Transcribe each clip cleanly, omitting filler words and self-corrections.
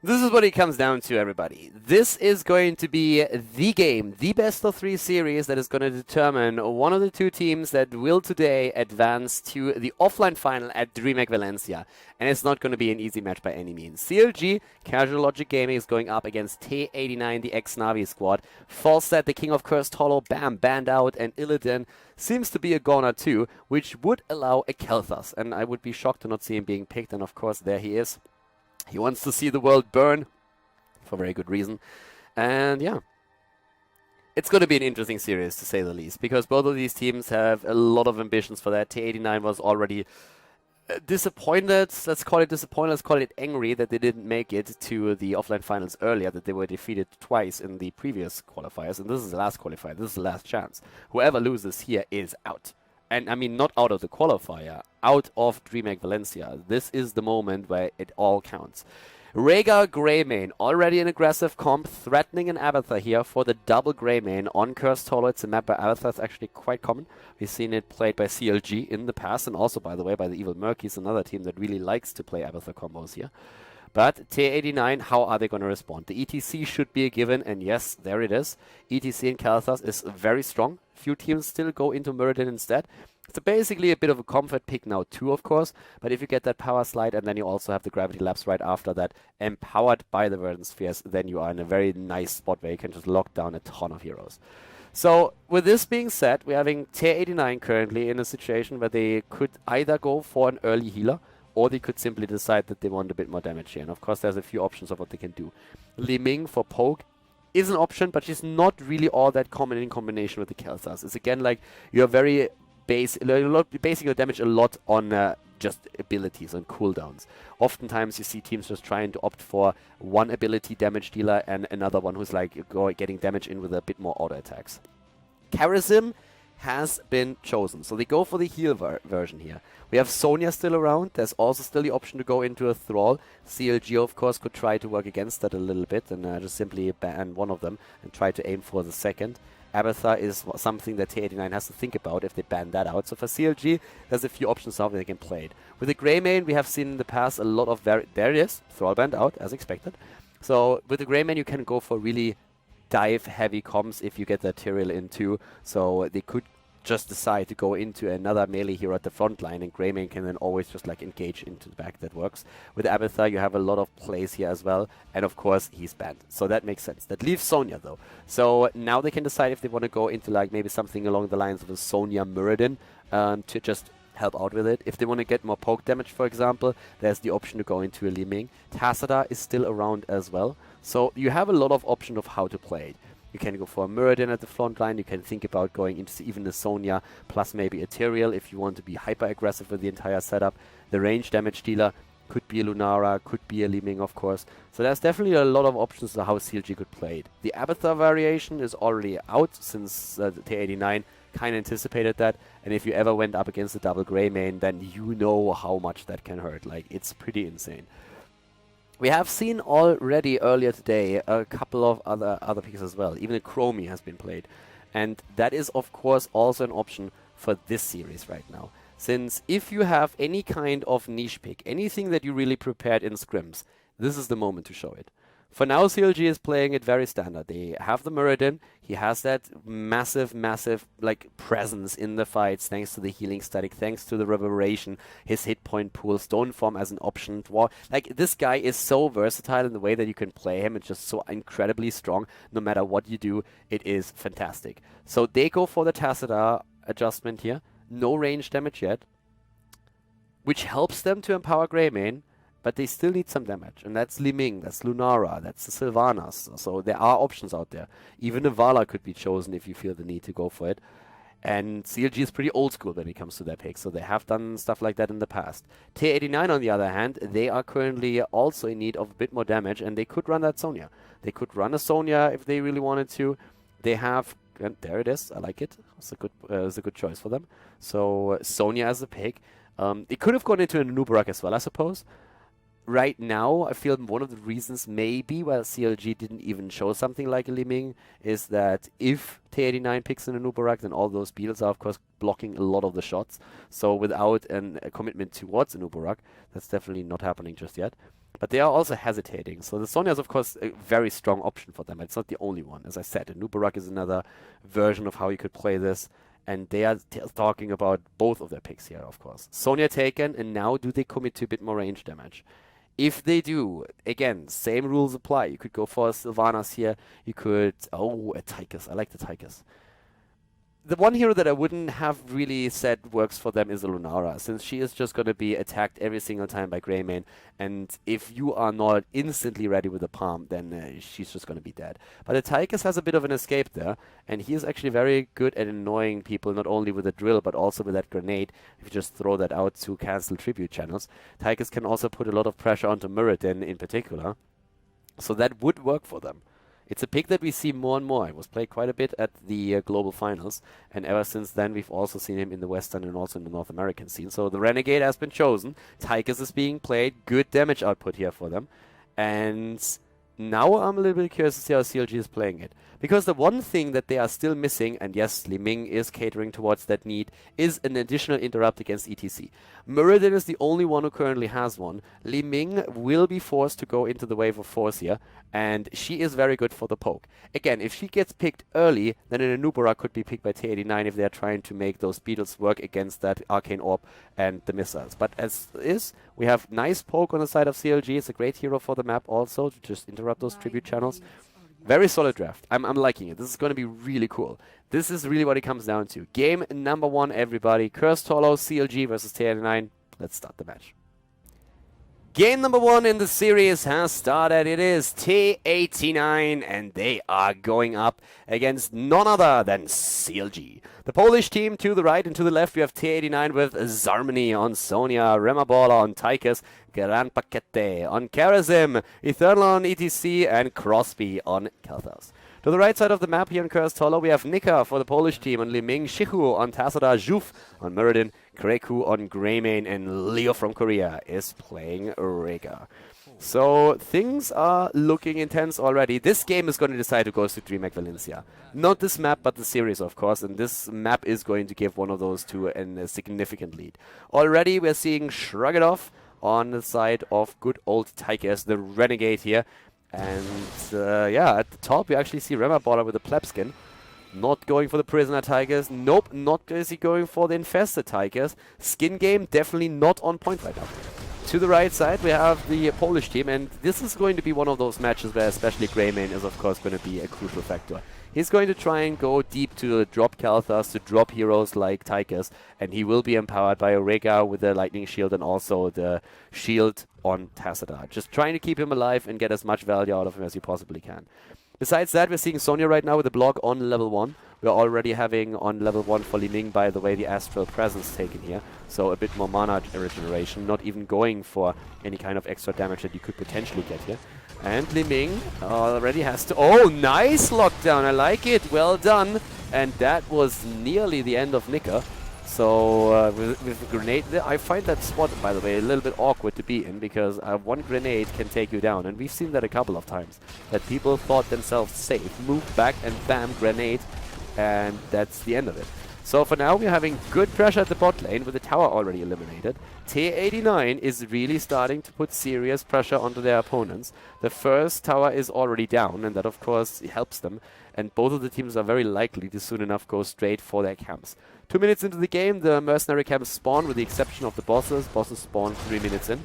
This is what it comes down to, everybody. This is going to be the game, the best-of-3 series that is going to determine one of the two teams that will today advance to the offline final at Dreamhack Valencia. And it's not going to be an easy match by any means. CLG, Casual Logic Gaming, is going up against Teh89, the ex-NaVi squad. Falstad, the king of Cursed Hollow, bam, banned out, and Illidan seems to be a goner too, which would allow a Khaldor. And I would be shocked to not see him being picked, and of course there he is. He wants to see the world burn, for very good reason. And yeah, it's going to be an interesting series, to say the least, because both of these teams have a lot of ambitions for that. Teh89 was already disappointed, let's call it angry that they didn't make it to the offline finals earlier, that they were defeated twice in the previous qualifiers, and this is the last qualifier, this is the last chance. Whoever loses here is out. And I mean, not out of the qualifier, out of Dreamhack Valencia. This is the moment where it all counts. Rhaegar Greymane, already an aggressive comp, threatening an Abathur here for the double Greymane on Cursed Hollow. It's a map by Abathur, it's actually quite common. We've seen it played by CLG in the past, and also, by the way, by the Evil Murkies, another team that really likes to play Abathur combos here. But Teh89, how are they going to respond? The ETC should be a given, and yes, there it is. ETC in Khaldor is very strong. Few teams still go into Muradin instead. It's basically a bit of a comfort pick now too, of course, but if you get that power slide and then you also have the gravity lapse right after that, empowered by the Verdant Spheres, then you are in a very nice spot where you can just lock down a ton of heroes. So, with this being said, we're having Teh89 currently in a situation where they could either go for an early healer, or they could simply decide that they want a bit more damage here. And of course, there's a few options of what they can do. Li Ming for poke is an option, but she's not really all that common in combination with the Khaldor. It's again like you're very basing your damage a lot on just abilities and cooldowns. Oftentimes you see teams just trying to opt for one ability damage dealer and another one who's like getting damage in with a bit more auto attacks. Charism has been chosen, so they go for the heal version here. We have Sonya still around. There's also still the option to go into a Thrall. CLG, of course, could try to work against that a little bit and just simply ban one of them and try to aim for the second. Abathur is something that Teh89 has to think about if they ban that out. So for CLG, there's a few options now that they can play it. With the Greymane, we have seen in the past a lot of there it is, Thrall banned out, as expected. So with the Greymane, you can go for really dive-heavy comps if you get that Tyrael in too. So they could just decide to go into another melee hero at the front line, and Greymane can then always just like engage into the back. That works. With Abathur, you have a lot of plays here as well, and of course he's banned, so that makes sense. That leaves Sonya though, so now they can decide if they want to go into like maybe something along the lines of a Sonya Muradin to just help out with it. If they want to get more poke damage, for example, there's the option to go into a Li Ming. Tassadar is still around as well, so you have a lot of option of how to play it. You can go for a Muradin at the front line. You can think about going into even a Sonya plus maybe a Tyrael if you want to be hyper aggressive with the entire setup. The range damage dealer could be a Lunara, could be a Li Ming, of course. So there's definitely a lot of options to how CLG could play it. The Abathur variation is already out since Teh89 kind of anticipated that. And if you ever went up against the double Greymane, then you know how much that can hurt. Like, it's pretty insane. We have seen already earlier today a couple of other picks as well. Even a Chromie has been played. And that is, of course, also an option for this series right now. Since if you have any kind of niche pick, anything that you really prepared in scrims, this is the moment to show it. For now, CLG is playing it very standard. They have the Muradin. He has that massive like presence in the fights thanks to the healing static, thanks to the reverberation. His hit point pools don't form as an option. Like, this guy is so versatile in the way that you can play him. It's just so incredibly strong. No matter what you do, it is fantastic. So they go for the Tassadar adjustment here. No range damage yet, which helps them to empower Greymane. But they still need some damage, and that's Li Ming, that's Lunara, that's the Sylvanas. So there are options out there. Even a Vala could be chosen if you feel the need to go for it. And CLG is pretty old school when it comes to their picks, so they have done stuff like that in the past. Teh89, on the other hand, they are currently also in need of a bit more damage, and they could run that Sonya. They could run a Sonya if they really wanted to. They have, and there it is, I like it. It's a good choice for them. So Sonya as a pick. It could have gone into a Nubarak as well, I suppose. Right now, I feel one of the reasons maybe why CLG didn't even show something like a Li Ming is that if Teh89 picks in a Nubarak, then all those beetles are, of course, blocking a lot of the shots. So without a commitment towards a Nubarak, that's definitely not happening just yet. But they are also hesitating. So the Sonya is, of course, a very strong option for them. It's not the only one. As I said, Nubarak is another version of how you could play this. And they are talking about both of their picks here, of course. Sonya taken, and now do they commit to a bit more range damage? If they do, again, same rules apply. You could go for Sylvanas here. You could... Oh, a Tychus. I like the Tychus. The one hero that I wouldn't have really said works for them is a Lunara, since she is just going to be attacked every single time by Greymane, and if you are not instantly ready with the palm, then she's just going to be dead. But a Tychus has a bit of an escape there, and he is actually very good at annoying people, not only with a drill, but also with that grenade. If you just throw that out to cancel tribute channels, Tychus can also put a lot of pressure onto Muradin in particular, so that would work for them. It's a pick that we see more and more. It was played quite a bit at the global finals, and ever since then we've also seen him in the Western and also in the North American scene. So the Renegade has been chosen. Tychus is being played. Good damage output here for them. And now I'm a little bit curious to see how CLG is playing it. Because the one thing that they are still missing, and yes, Li Ming is catering towards that need, is an additional interrupt against ETC. Muradin is the only one who currently has one. Li Ming will be forced to go into the wave of force here, and she is very good for the poke. Again, if she gets picked early, then an Anubara could be picked by Teh89 if they're trying to make those beetles work against that Arcane Orb and the missiles. But as is, we have nice poke on the side of CLG. It's a great hero for the map also, to just interrupt those tribute channels. Very solid draft. I'm liking it. This is going to be really cool. This is really what it comes down to. Game number 1, everybody. Cursed Hollow, CLG versus Teh89. Let's start the match. Game number 1 in the series has started. It is Teh89, and they are going up against none other than CLG. The Polish team to the right and to the left, we have Teh89 with Zarmany on Sonya, Remaballer on Tychus, Gran Paquete on Karazim, Eternal on ETC, and Crosby on Kalthas. To the right side of the map here in Cursed Hollow, we have Nika for the Polish team on Li Ming, Shihu on Tasada, Juf on Muradin, Kreku on Greymane, and Leo from Korea is playing Rega. So things are looking intense already. This game is going to decide who goes to Dreamhack Valencia. Not this map, but the series, of course, and this map is going to give one of those two a significant lead. Already we're seeing Shrug It Off on the side of good old Tychus, the Renegade here. And yeah, at the top we actually see Remaballer with a pleb skin. Not going for the Prisoner Tigers. Nope, not is he going for the Infested Tigers. Skin game definitely not on point right now. To the right side we have the Polish team, and this is going to be one of those matches where especially Greymane is of course going to be a crucial factor. He's going to try and go deep to drop Kalthas, to drop heroes like Tychus, and he will be empowered by Rega with the Lightning Shield and also the Shield on Tassadar. Just trying to keep him alive and get as much value out of him as you possibly can. Besides that, we're seeing Sonya right now with a block on level 1. We're already having on level 1 for Li Ming, by the way, the Astral Presence taken here. So a bit more mana regeneration, not even going for any kind of extra damage that you could potentially get here. And Li Ming already has to... Oh, nice lockdown, I like it, well done. And that was nearly the end of Nika. So with the grenade, I find that spot, by the way, a little bit awkward to be in, because one grenade can take you down, and we've seen that a couple of times, that people thought themselves safe, moved back and bam, grenade, and that's the end of it. So for now we're having good pressure at the bot lane with the tower already eliminated. Teh89 is really starting to put serious pressure onto their opponents. The first tower is already down, and that of course helps them, and both of the teams are very likely to soon enough go straight for their camps. 2 minutes into the game, the mercenary camps spawn, with the exception of the bosses. Bosses spawn 3 minutes in.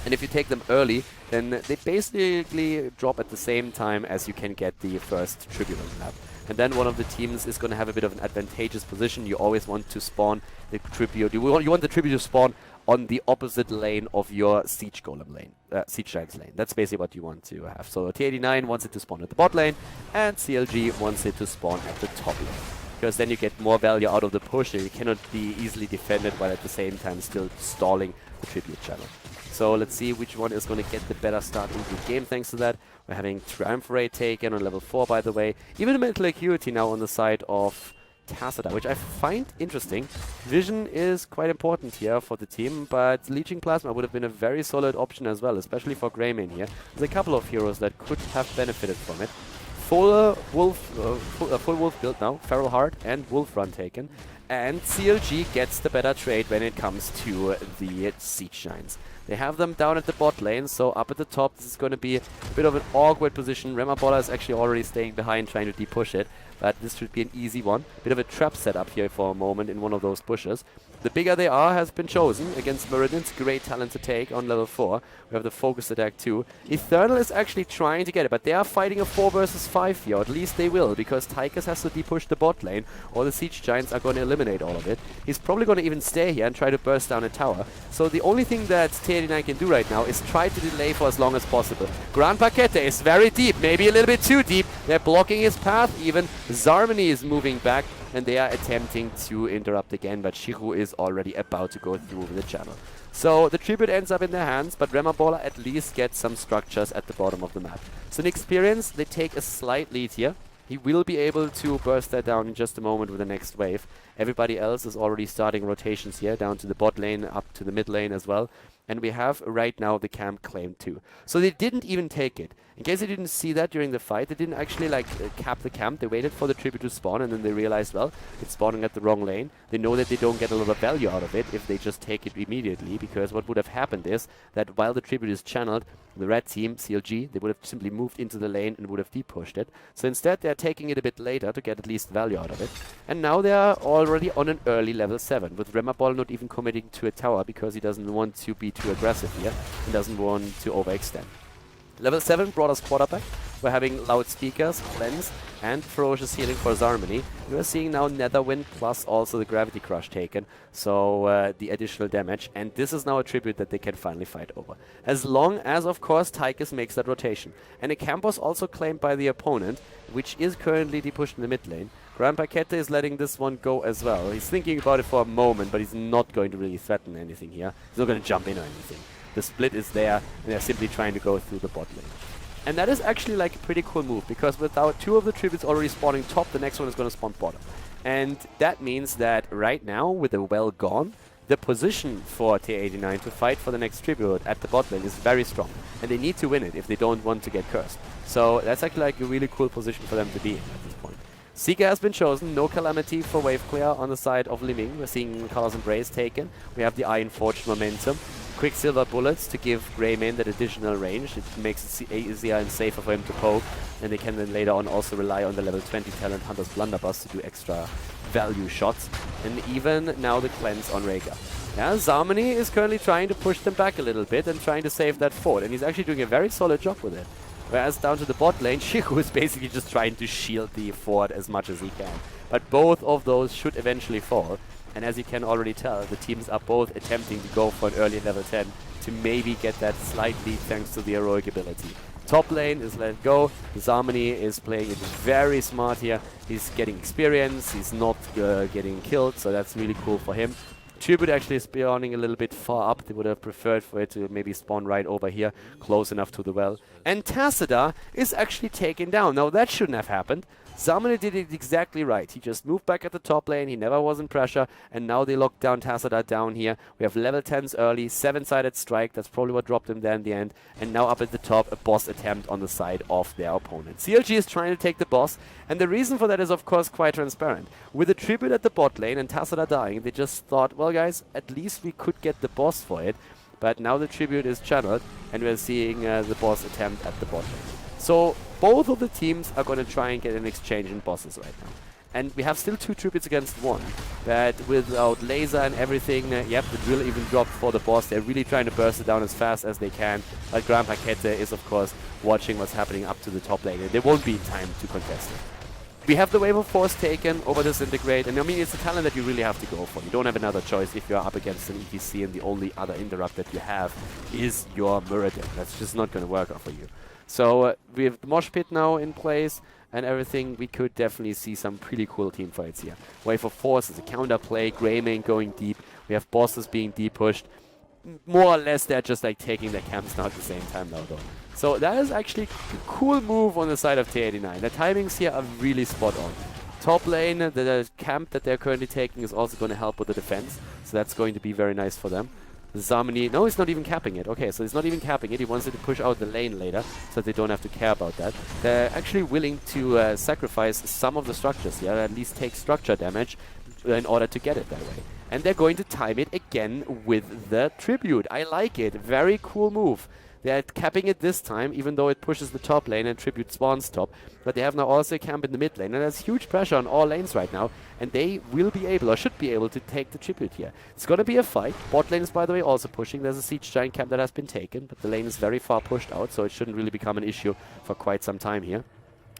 And if you take them early, then they basically drop at the same time as you can get the first tribute on the map. And then one of the teams is going to have a bit of an advantageous position. You always want to spawn the tribute. You want the tribute to spawn on the opposite lane of your Siege Golem lane, Siege Giants lane. That's basically what you want to have. So Teh89 wants it to spawn at the bot lane, and CLG wants it to spawn at the top lane. Because then you get more value out of the push, and you cannot be easily defended while at the same time still stalling the tribute channel. So let's see which one is going to get the better start into the game thanks to that. We're having Triumvirate taken on level 4, by the way. Even a Mental Acuity now on the side of Tassadar, which I find interesting. Vision is quite important here for the team, but Leeching Plasma would have been a very solid option as well, especially for Greymane here. There's a couple of heroes that could have benefited from it. Full wolf build now, Feral Heart and Wolf Run taken, and CLG gets the better trade when it comes to the Siege Giants. They have them down at the bot lane, so up at the top, this is going to be a bit of an awkward position. Remabola is actually already staying behind, trying to de-push it, but this should be an easy one. Bit of a trap set up here for a moment in one of those bushes. The bigger they are has been chosen against Meridian's great talent to take on level 4. We have the focus attack too. Eternal is actually trying to get it, but they are fighting a 4 versus 5 here, or at least they will, because Tychus has to de-push the bot lane, or the Siege Giants are going to eliminate all of it. He's probably going to even stay here and try to burst down a tower. So the only thing that Teh89 can do right now is try to delay for as long as possible. Gran Paquete is very deep, maybe a little bit too deep. They're blocking his path even. Zarmany is moving back, and they are attempting to interrupt again, but Shiru is already about to go through the channel. So the tribute ends up in their hands, but Remabola at least gets some structures at the bottom of the map. So in experience, they take a slight lead here. He will be able to burst that down in just a moment with the next wave. Everybody else is already starting rotations here, down to the bot lane, up to the mid lane as well. And we have right now the camp claimed too. So they didn't even take it. In case you didn't see that during the fight, they didn't actually cap the camp. They waited for the tribute to spawn, and then they realized, well, it's spawning at the wrong lane. They know that they don't get a lot of value out of it if they just take it immediately, because what would have happened is that while the tribute is channeled, the red team, CLG, they would have simply moved into the lane and would have de-pushed it. So instead, they're taking it a bit later to get at least value out of it. And now they are already on an early level 7, with Remabol not even committing to a tower because he doesn't want to be too aggressive here and doesn't want to overextend. Level 7 brought us quarterback. We're having loudspeakers, cleanse, and ferocious healing for Zarmany. We're seeing now Netherwind plus also the Gravity Crush taken, so the additional damage. And this is now a tribute that they can finally fight over. As long as, of course, Tychus makes that rotation. And a camp was also claimed by the opponent, which is currently depushed in the mid lane. Gran Paquete is letting this one go as well. He's thinking about it for a moment, but he's not going to really threaten anything here. He's not going to jump in or anything. The split is there, and they're simply trying to go through the bot lane. And that is actually like a pretty cool move, because with our 2 of the tributes already spawning top, the next one is going to spawn bottom. And that means that right now, with the well gone, the position for Teh89 to fight for the next tribute at the bot lane is very strong. And they need to win it if they don't want to get cursed. So that's actually like a really cool position for them to be in at this point. Seeker has been chosen, no Calamity for wave clear on the side of Liming. We're seeing Color's Embrace taken. We have the Iron Forged momentum. Quicksilver bullets to give Greymane that additional range. It makes it easier and safer for him to poke, and they can then later on also rely on the level 20 talent Hunter's Blunderbuss to do extra value shots. And even now the cleanse on Rhaegar. Yeah, Zarmany is currently trying to push them back a little bit and trying to save that fort, and he's actually doing a very solid job with it. Whereas down to the bot lane, Shiru is basically just trying to shield the fort as much as he can. But both of those should eventually fall. And as you can already tell, the teams are both attempting to go for an early level 10 to maybe get that slight lead thanks to the heroic ability. Top lane is let go. Zarmany is playing it very smart here. He's getting experience, he's not getting killed, so that's really cool for him. Tribute actually is spawning a little bit far up. They would have preferred for it to maybe spawn right over here, close enough to the well. And Tassadar is actually taken down. Now that shouldn't have happened. Zarmany did it exactly right. He just moved back at the top lane, he never was in pressure, and now they locked down Tassadar down here. We have level 10s early, 7-sided strike, that's probably what dropped him there in the end, and now up at the top, a boss attempt on the side of their opponent. CLG is trying to take the boss, and the reason for that is of course quite transparent. With a tribute at the bot lane and Tassadar dying, they just thought, well guys, at least we could get the boss for it, but now the tribute is channeled, and we're seeing the boss attempt at the bot lane. So both of the teams are going to try and get an exchange in bosses right now. And we have still 2 tributes against 1. But without laser and everything, yep, the drill even dropped for the boss. They're really trying to burst it down as fast as they can. But Gran Paquete is, of course, watching what's happening up to the top lane. And they won't be in time to contest it. We have the Wave of Force taken over Disintegrate. And I mean, it's a talent that you really have to go for. You don't have another choice if you're up against an ETC and the only other interrupt that you have is your Muradin. That's just not going to work out for you. So we have the Mosh Pit now in place and everything. We could definitely see some pretty cool team fights here. Wave of Force is a counterplay, Greymane going deep. We have bosses being de-pushed. More or less they're just like taking their camps now at the same time now though. So that is actually a cool move on the side of Teh89. The timings here are really spot on. Top lane, the camp that they're currently taking is also going to help with the defense. So that's going to be very nice for them. Zarmany, no, he's not even capping it. Okay, so he's not even capping it. He wants it to push out the lane later, so they don't have to care about that. They're actually willing to sacrifice some of the structures here, at least take structure damage, in order to get it that way. And they're going to time it again with the Tribute. I like it. Very cool move. They're capping it this time, even though it pushes the top lane and Tribute spawns top. But they have now also a camp in the mid lane, and there's huge pressure on all lanes right now. And they will be able, or should be able, to take the Tribute here. It's going to be a fight. Bot lane is, by the way, also pushing. There's a Siege Giant camp that has been taken, but the lane is very far pushed out, so it shouldn't really become an issue for quite some time here.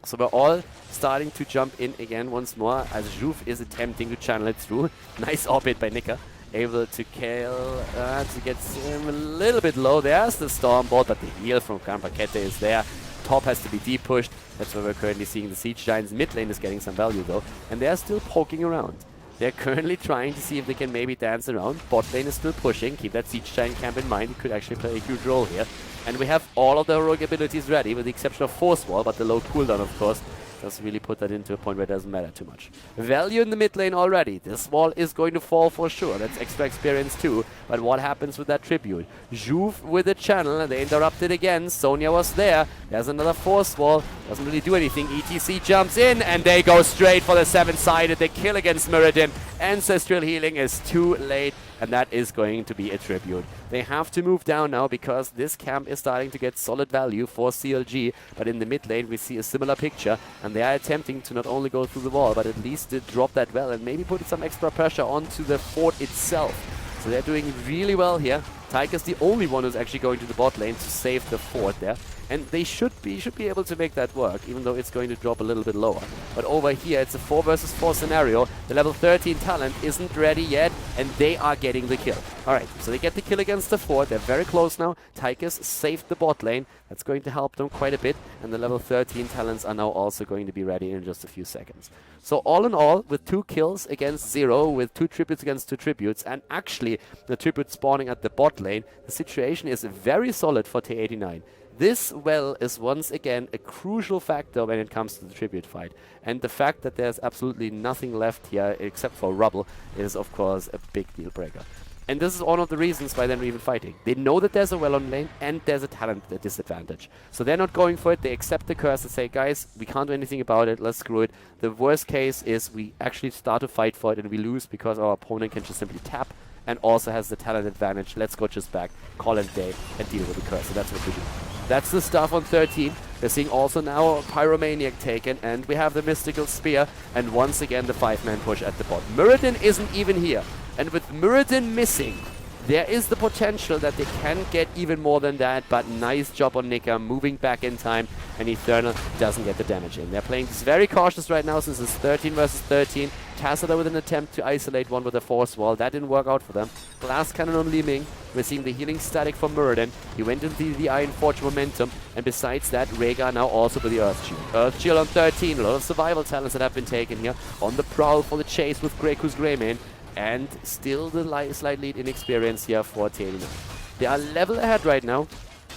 So we're all starting to jump in again once more, as Juve is attempting to channel it through. Nice orbit by Nika. Able to kill, to get him a little bit low. There's the Storm Bolt, but the heal from Krampakete is there. Top has to be deep pushed. That's where we're currently seeing the Siege Giants. Mid lane is getting some value though, and they're still poking around. They're currently trying to see if they can maybe dance around. Bot lane is still pushing. Keep that Siege Giant camp in mind. It could actually play a huge role here. And we have all of the heroic abilities ready, with the exception of Force Wall, but the low cooldown, of course, does really put that into a point where it doesn't matter too much. Value in the mid lane already. This wall is going to fall for sure. That's extra experience too. But what happens with that Tribute? Juve with the channel, and they interrupted again. Sonya was there. There's another Force Wall. Doesn't really do anything. ETC jumps in, and they go straight for the 7-sided. They kill against Muradin. Ancestral healing is too late, and that is going to be a Tribute. They have to move down now because this camp is starting to get solid value for CLG, but in the mid lane we see a similar picture, and they are attempting to not only go through the wall, but at least to drop that well and maybe put some extra pressure onto the fort itself. So they're doing really well here. Tyker's the only one who's actually going to the bot lane to save the fort there. And they should be able to make that work, even though it's going to drop a little bit lower. But over here, it's a 4 versus 4 scenario. The level 13 talent isn't ready yet, and they are getting the kill. Alright, so they get the kill against the fort. They're very close now. Tyker's saved the bot lane. That's going to help them quite a bit. And the level 13 talents are now also going to be ready in just a few seconds. So all in all, with 2 kills against 0, with 2 tributes against 2 tributes, and actually the tribute spawning at the bot lane, the situation is very solid for Teh89. This well is once again a crucial factor when it comes to the tribute fight. And the fact that there's absolutely nothing left here except for rubble is of course a big deal breaker. And this is one of the reasons why they're even fighting. They know that there's a well on lane and there's a talent disadvantage. So they're not going for it. They accept the curse and say, guys, we can't do anything about it. Let's screw it. The worst case is we actually start to fight for it and we lose because our opponent can just simply tap and also has the talent advantage. Let's go just back, call it a day, and deal with the curse. So that's what we do. That's the stuff on 13. We're seeing also now Pyromaniac taken, and we have the Mystical Spear, and once again the 5-man push at the bot. Muradin isn't even here, and with Muradin missing, there is the potential that they can get even more than that, but nice job on Nika, moving back in time, and Eternal doesn't get the damage in. They're playing this very cautious right now since it's 13 versus 13. Tassada with an attempt to isolate one with a Force Wall. That didn't work out for them. Glass Cannon on Li Ming. We're seeing the healing static from Muradin. He went into the Iron Forge momentum, and besides that, Rhaegar now also with the Earth Shield. Earth Shield on 13. A lot of survival talents that have been taken here. On the prowl for the chase with Greyku's Greymane. And still the slight lead in experience here for Teh89. They are level ahead right now,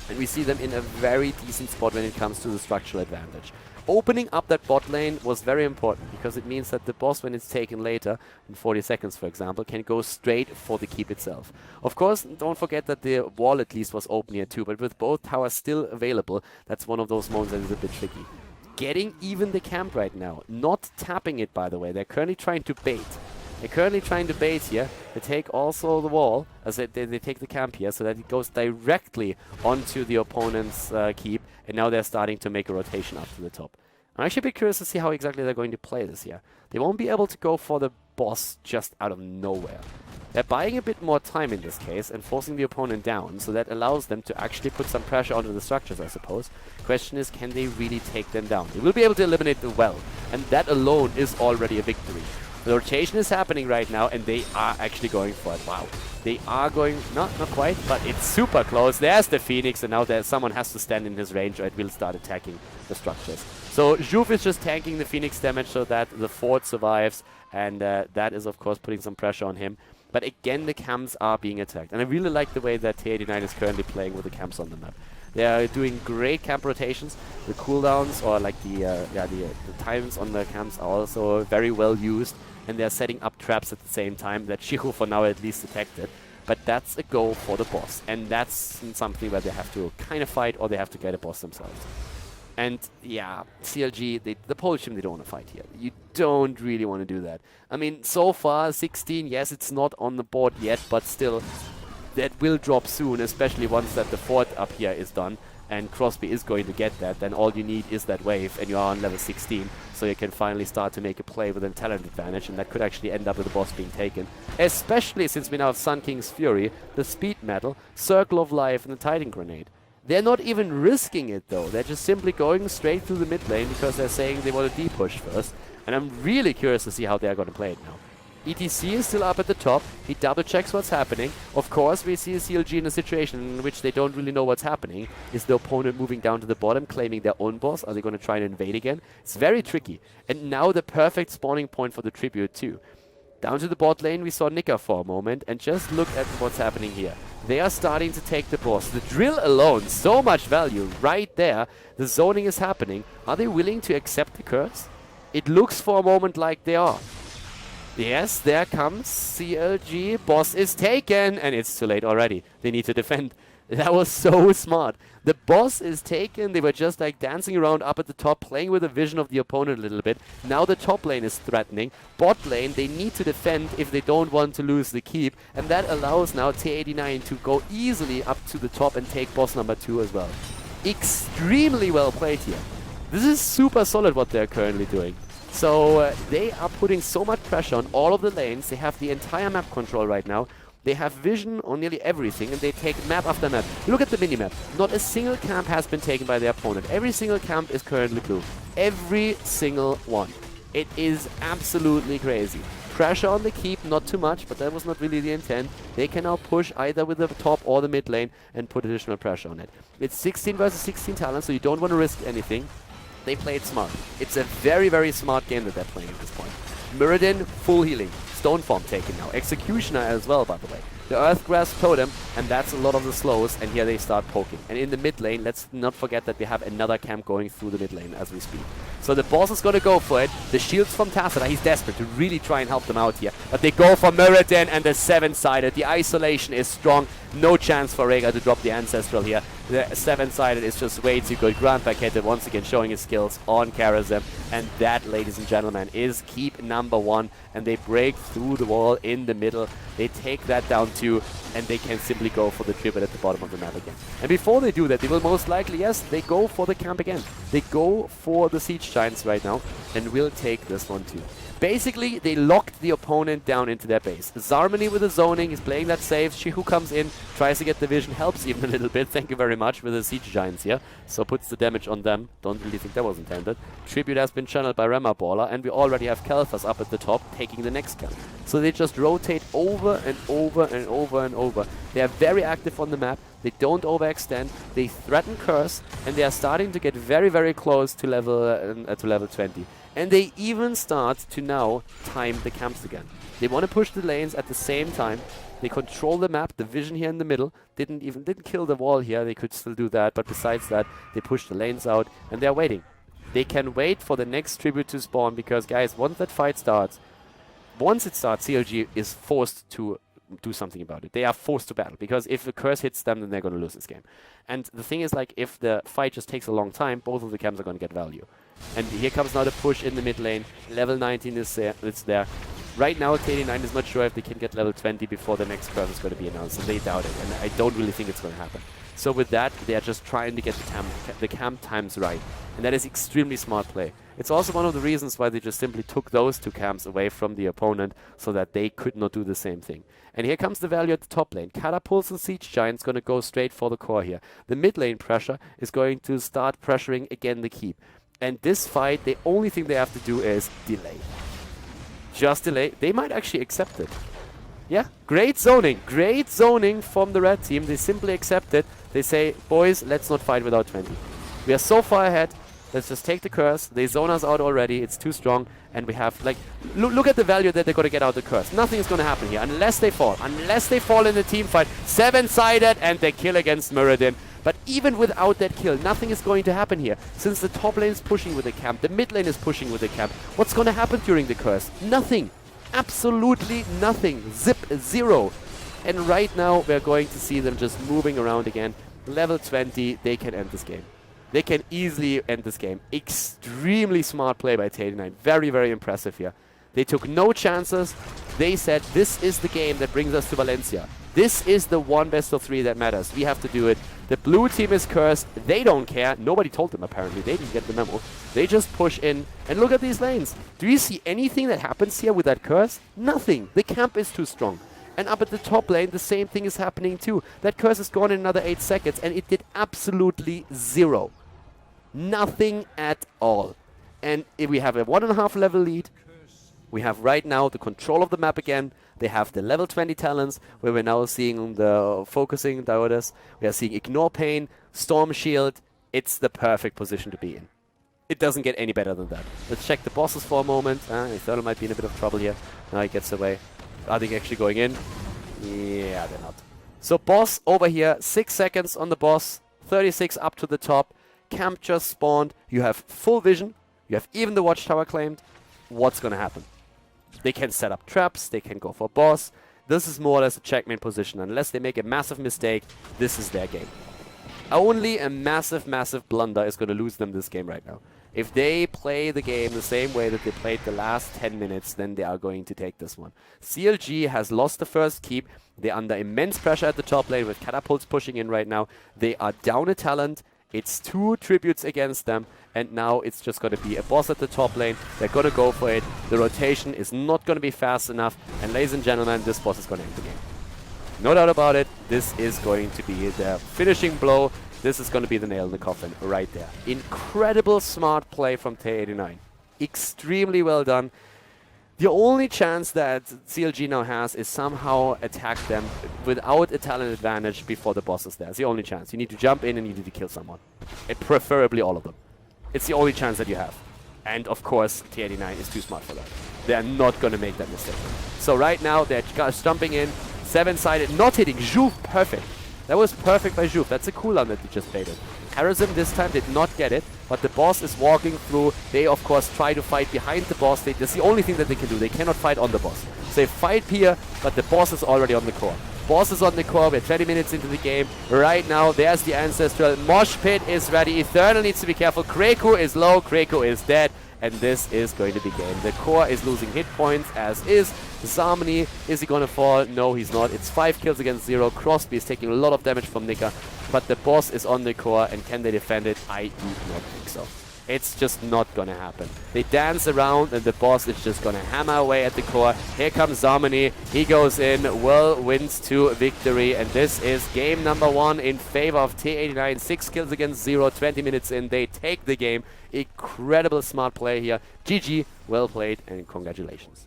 and we see them in a very decent spot when it comes to the structural advantage. Opening up that bot lane was very important because it means that the boss, when it's taken later, in 40 seconds for example, can go straight for the keep itself. Of course, don't forget that the wall at least was open here too, but with both towers still available, that's one of those moments that is a bit tricky. Getting even the camp right now, not tapping it by the way, they're currently trying to bait. They're currently trying to bait here. They take also the wall, as they take the camp here, so that it goes directly onto the opponent's keep, and now they're starting to make a rotation up to the top. I'm actually a bit curious to see how exactly they're going to play this here. They won't be able to go for the boss just out of nowhere. They're buying a bit more time in this case and forcing the opponent down, so that allows them to actually put some pressure onto the structures, I suppose. Question is, can they really take them down? They will be able to eliminate the well, and that alone is already a victory. The rotation is happening right now, and they are actually going for it. Wow. They are going, not quite, but it's super close. There's the Phoenix, and now someone has to stand in his range or it will start attacking the structures. So Juve is just tanking the Phoenix damage so that the fort survives, and that is, of course, putting some pressure on him. But again, the camps are being attacked, and I really like the way that Teh89 is currently playing with the camps on the map. They are doing great camp rotations. The cooldowns, or like the times on the camps, are also very well used. And they're setting up traps at the same time that Shihu for now at least detected. But that's a go for the boss. And that's something where they have to kind of fight or they have to get a boss themselves. And yeah, CLG, the Polish team, they don't want to fight here. You don't really want to do that. I mean, so far, 16, yes, it's not on the board yet, but still, that will drop soon, especially once that the fort up here is done. And Crosby is going to get that. Then all you need is that wave, and you are on level 16. So you can finally start to make a play with a talent advantage, and that could actually end up with the boss being taken. Especially since we now have Sun King's Fury, the Speed Metal, Circle of Life, and the Titan Grenade. They're not even risking it though. They're just simply going straight through the mid lane because they're saying they want to D-push first. And I'm really curious to see how they're going to play it now. ETC is still up at the top. He double checks what's happening. Of course, we see CLG in a situation in which they don't really know what's happening. Is the opponent moving down to the bottom, claiming their own boss? Are they going to try and invade again? It's very tricky. And now the perfect spawning point for the Tribute too. Down to the bot lane, we saw Nika for a moment, and just look at what's happening here. They are starting to take the boss. The drill alone, so much value right there. The zoning is happening. Are they willing to accept the curse? It looks for a moment like they are. Yes, there comes CLG. Boss is taken, and it's too late already. They need to defend. That was so smart. The boss is taken. They were just like dancing around up at the top, playing with the vision of the opponent a little bit. Now the top lane is threatening. Bot lane, they need to defend if they don't want to lose the keep. And that allows now Teh89 to go easily up to the top and take boss number 2 as well. Extremely well played here. This is super solid what they're currently doing. So they are putting so much pressure on all of the lanes. They have the entire map control right now. They have vision on nearly everything, and they take map after map. Look at the minimap. Not a single camp has been taken by their opponent. Every single camp is currently blue. Every single one. It is absolutely crazy. Pressure on the keep, not too much, but that was not really the intent. They can now push either with the top or the mid lane and put additional pressure on it. It's 16 versus 16 talent, so you don't want to risk anything. They played smart. It's a very, very smart game that they're playing at this point. Muradin, full healing. Stoneform taken now. Executioner as well, by the way. The Earthgrass Totem, and that's a lot of the slows, and here they start poking. And in the mid lane, let's not forget that we have another camp going through the mid lane as we speak. So the boss is going to go for it. The shields from Tacita, he's desperate to really try and help them out here. But they go for Muradin and the 7-sided. The isolation is strong. No chance for Rhaegar to drop the Ancestral here. The 7-sided is just way too good. Grand Paquette once again showing his skills on Karazem. And that, ladies and gentlemen, is keep number 1. And they break through the wall in the middle. They take that down too. And they can simply go for the tribute at the bottom of the map again. And before they do that, they will most likely, yes, they go for the camp again. They go for the Siege Giants right now. And will take this one too. Basically, they locked the opponent down into their base. Zarmany with the zoning, he's playing that safe. Shihu comes in, tries to get the vision, helps even a little bit. Thank you very much with the Siege Giants here. So puts the damage on them. Don't really think that was intended. Tribute has been channeled by Rema Baller, and we already have Kelthas up at the top taking the next camp. So they just rotate over and over and over and over. They are very active on the map. They don't overextend. They threaten curse, and they are starting to get very, very close to level 20. And they even start to now time the camps again. They want to push the lanes at the same time. They control the map, the vision here in the middle. Didn't kill the wall here. They could still do that, but besides that, they push the lanes out, and they're waiting. They can wait for the next tribute to spawn, because guys, once that fight starts, CLG is forced to do something about it. They are forced to battle, because if the curse hits them, then they're going to lose this game. And the thing is, like, if the fight just takes a long time, both of the camps are going to get value. And here comes now the push in the mid lane. Level 19 is there. It's there. Right now, Teh89 is not sure if they can get level 20 before the next curse is going to be announced, and they doubt it. And I don't really think it's going to happen. So with that, they are just trying to get the camp times right. And that is extremely smart play. It's also one of the reasons why they just simply took those 2 camps away from the opponent so that they could not do the same thing. And here comes the value at the top lane. Catapults and Siege Giants going to go straight for the core here. The mid lane pressure is going to start pressuring again the keep. And this fight, the only thing they have to do is delay. Just delay. They might actually accept it. Yeah, great zoning. Great zoning from the red team. They simply accept it. They say, boys, let's not fight without 20. We are so far ahead. Let's just take the curse. They zone us out already. It's too strong. And we have, like, look at the value that they're going to get out of the curse. Nothing is going to happen here unless they fall. Unless they fall in the team fight. 7-sided, and they kill against Muradin. But even without that kill, nothing is going to happen here. Since the top lane is pushing with the camp, the mid lane is pushing with the camp. What's going to happen during the curse? Nothing. Absolutely nothing. Zip, zero. And right now, we're going to see them just moving around again. Level 20, they can end this game. They can easily end this game. Extremely smart play by Teh89. Very, very impressive here. They took no chances. They said, this is the game that brings us to Valencia. This is the one best of 3 that matters. We have to do it. The blue team is cursed. They don't care. Nobody told them, apparently. They didn't get the memo. They just push in. And look at these lanes. Do you see anything that happens here with that curse? Nothing. The camp is too strong. And up at the top lane, the same thing is happening too. That curse is gone in another 8 seconds, and it did absolutely 0. Nothing at all. And if we have a 1.5 level lead, we have right now the control of the map again. They have the level 20 talents, where we're now seeing the focusing diodes. We are seeing Ignore Pain, Storm Shield. It's the perfect position to be in. It doesn't get any better than that. Let's check the bosses for a moment. Eternal might be in a bit of trouble here. Now he gets away. Are they actually going in? Yeah, they're not. So boss over here, 6 seconds on the boss, 36 up to the top. Camp just spawned. You have full vision. You have even the watchtower claimed. What's going to happen? They can set up traps. They can go for boss. This is more or less a checkmate position. Unless they make a massive mistake, this is their game. Only a massive, massive blunder is going to lose them this game right now. If they play the game the same way that they played the last 10 minutes, then they are going to take this one. CLG has lost the first keep. They're under immense pressure at the top lane with catapults pushing in right now. They are down a talent. It's 2 tributes against them. And now it's just going to be a boss at the top lane. They're going to go for it. The rotation is not going to be fast enough. And ladies and gentlemen, this boss is going to end the game. No doubt about it. This is going to be the finishing blow. This is going to be the nail in the coffin right there. Incredible smart play from Teh89. Extremely well done. The only chance that CLG now has is somehow attack them without a talent advantage before the boss is there. It's the only chance. You need to jump in and you need to kill someone. Preferably all of them. It's the only chance that you have. And of course, Teh89 is too smart for that. They're not going to make that mistake. So right now, they're jumping in. 7-sided, not hitting. Juve, perfect. That was perfect by Juve. That's a cooldown that he just played it. Harrison this time did not get it, but the boss is walking through. They, of course, try to fight behind the boss. That's the only thing that they can do. They cannot fight on the boss. So they fight here, but the boss is already on the core. Boss is on the core. We're 20 minutes into the game. Right now, there's the Ancestral. Mosh Pit is ready. Eternal needs to be careful. Kreku is low. Kreku is dead. And this is going to be game. The core is losing hit points, as is Zamani. Is he going to fall? No, he's not. It's 5 kills against 0. Crosby is taking a lot of damage from Nika. But the boss is on the core, and can they defend it? I do not think so. It's just not going to happen. They dance around, and the boss is just going to hammer away at the core. Here comes Zamani. He goes in. Well, wins to victory. And this is game number 1 in favor of Teh89. 6 kills against 0. 20 minutes in. They take the game. Incredible smart play here. GG. Well played, and congratulations.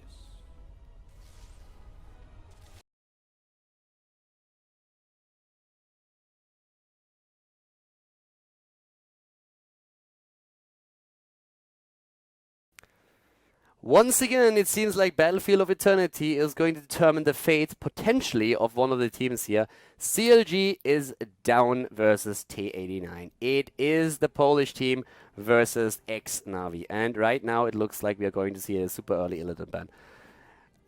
Once again, it seems like Battlefield of Eternity is going to determine the fate, potentially, of one of the teams here. CLG is down versus Teh89. It is the Polish team versus ex-NaVi. And right now, it looks like we are going to see a super early Illidan ban.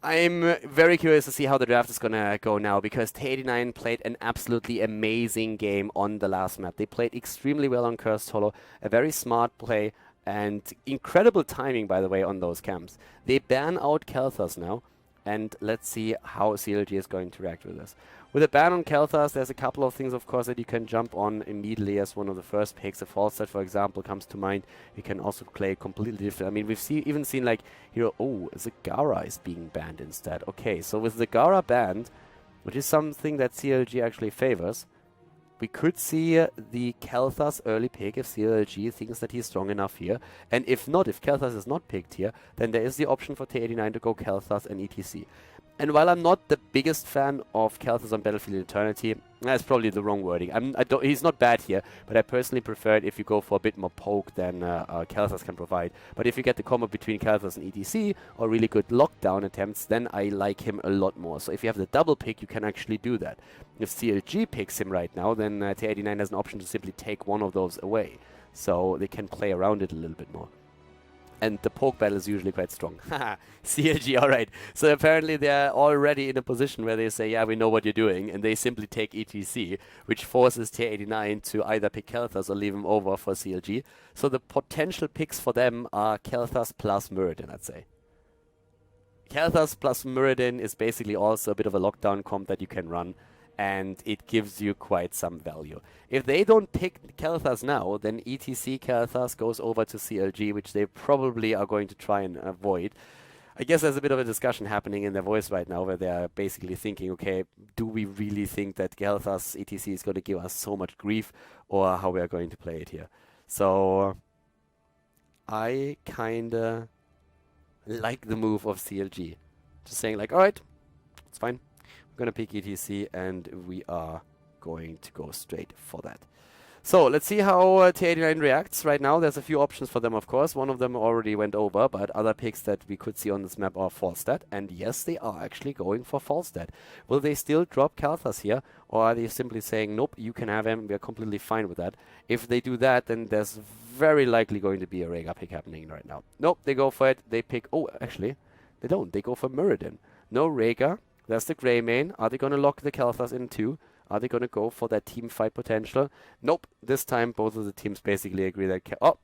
I'm very curious to see how the draft is going to go now, because Teh89 played an absolutely amazing game on the last map. They played extremely well on Cursed Hollow, a very smart play. And incredible timing, by the way, on those camps. They ban out Kel'Thas now, and let's see how CLG is going to react with this. With a ban on Kel'Thas, there's a couple of things, of course, that you can jump on immediately as one of the first picks. A Falstad, for example, comes to mind. You can also play completely different. I mean, we've even seen, like, here, oh, Zagara is being banned instead. Okay, so with Zagara banned, which is something that CLG actually favors, we could see the Kel'Thas early pick if CLG thinks that he's strong enough here. And if not, if Kel'Thas is not picked here, then there is the option for Teh89 to go Kel'Thas and ETC. And while I'm not the biggest fan of Kel'Thas on Battlefield Eternity, that's probably the wrong wording. He's not bad here, but I personally prefer it if you go for a bit more poke than Kel'Thas can provide. But if you get the combo between Kel'Thas and ETC, or really good lockdown attempts, then I like him a lot more. So if you have the double pick, you can actually do that. If CLG picks him right now, then Teh89 has an option to simply take one of those away. So they can play around it a little bit more. And the poke battle is usually quite strong. Haha, CLG, alright. So apparently they're already in a position where they say, yeah, we know what you're doing, and they simply take ETC, which forces Teh89 to either pick Kelthas or leave him over for CLG. So the potential picks for them are Kelthas plus Muradin, I'd say. Kelthas plus Muradin is basically also a bit of a lockdown comp that you can run, and it gives you quite some value. If they don't pick Kelthas now, then ETC Kelthas goes over to CLG, which they probably are going to try and avoid. I guess there's a bit of a discussion happening in their voice right now where they're basically thinking, okay, do we really think that Kelthas ETC is going to give us so much grief, or how we are going to play it here? So I kinda like the move of CLG. Just saying like, alright, it's fine. We're going to pick ETC and we are going to go straight for that. So let's see how Teh89 reacts. Right now there's a few options for them, of course. One of them already went over, but other picks that we could see on this map are Falstad. And yes, they are actually going for Falstad. Will they still drop Kelthas here, or are they simply saying, nope, you can have him, we're completely fine with that? If they do that, then there's very likely going to be a Rhaegar pick happening right now. Nope, they go for it. They pick... Oh, actually, they don't. They go for Muradin. No Rhaegar. That's the Grey main. Are they going to lock the Kelthas in too? Are they going to go for that team fight potential? Nope. This time, both of the teams basically agree that... Oh!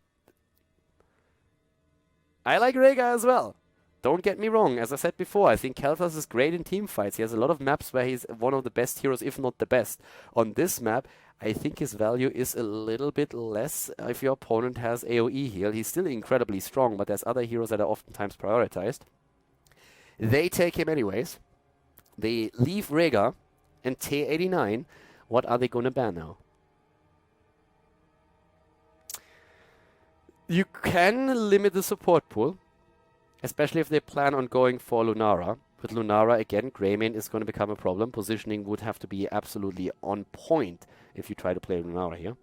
I like Rhaegar as well. Don't get me wrong. As I said before, I think Kelthas is great in team fights. He has a lot of maps where he's one of the best heroes, if not the best. On this map, I think his value is a little bit less if your opponent has AoE heal. He's still incredibly strong, but there's other heroes that are oftentimes prioritized. They take him anyways. They leave Rhaegar and Teh89. What are they going to ban now? You can limit the support pool, especially if they plan on going for Lunara. With Lunara, again, Greymane is going to become a problem. Positioning would have to be absolutely on point if you try to play Lunara here.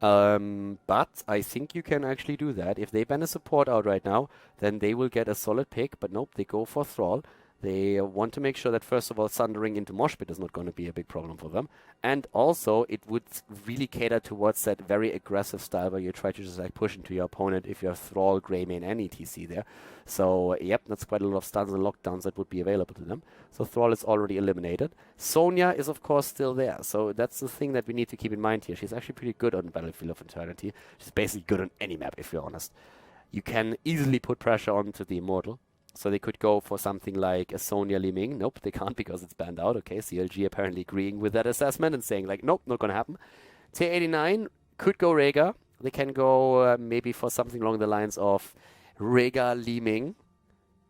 But I think you can actually do that. If they ban a support out right now, then they will get a solid pick. But nope, they go for Thrall. They want to make sure that, first of all, sundering into Moshpit is not going to be a big problem for them. And also, it would really cater towards that very aggressive style where you try to just like push into your opponent if you have Thrall, Greymane, and ETC there. So, yep, that's quite a lot of stuns and lockdowns that would be available to them. So, Thrall is already eliminated. Sonya is, of course, still there. So, that's the thing that we need to keep in mind here. She's actually pretty good on Battlefield of Eternity. She's basically good on any map, if you're honest. You can easily put pressure onto the Immortal. So they could go for something like a Sonya Li Ming. Nope, they can't because it's banned out. Okay, CLG apparently agreeing with that assessment and saying like, nope, not going to happen. Teh89 could go Rhaegar. They can go maybe for something along the lines of Rhaegar Li Ming.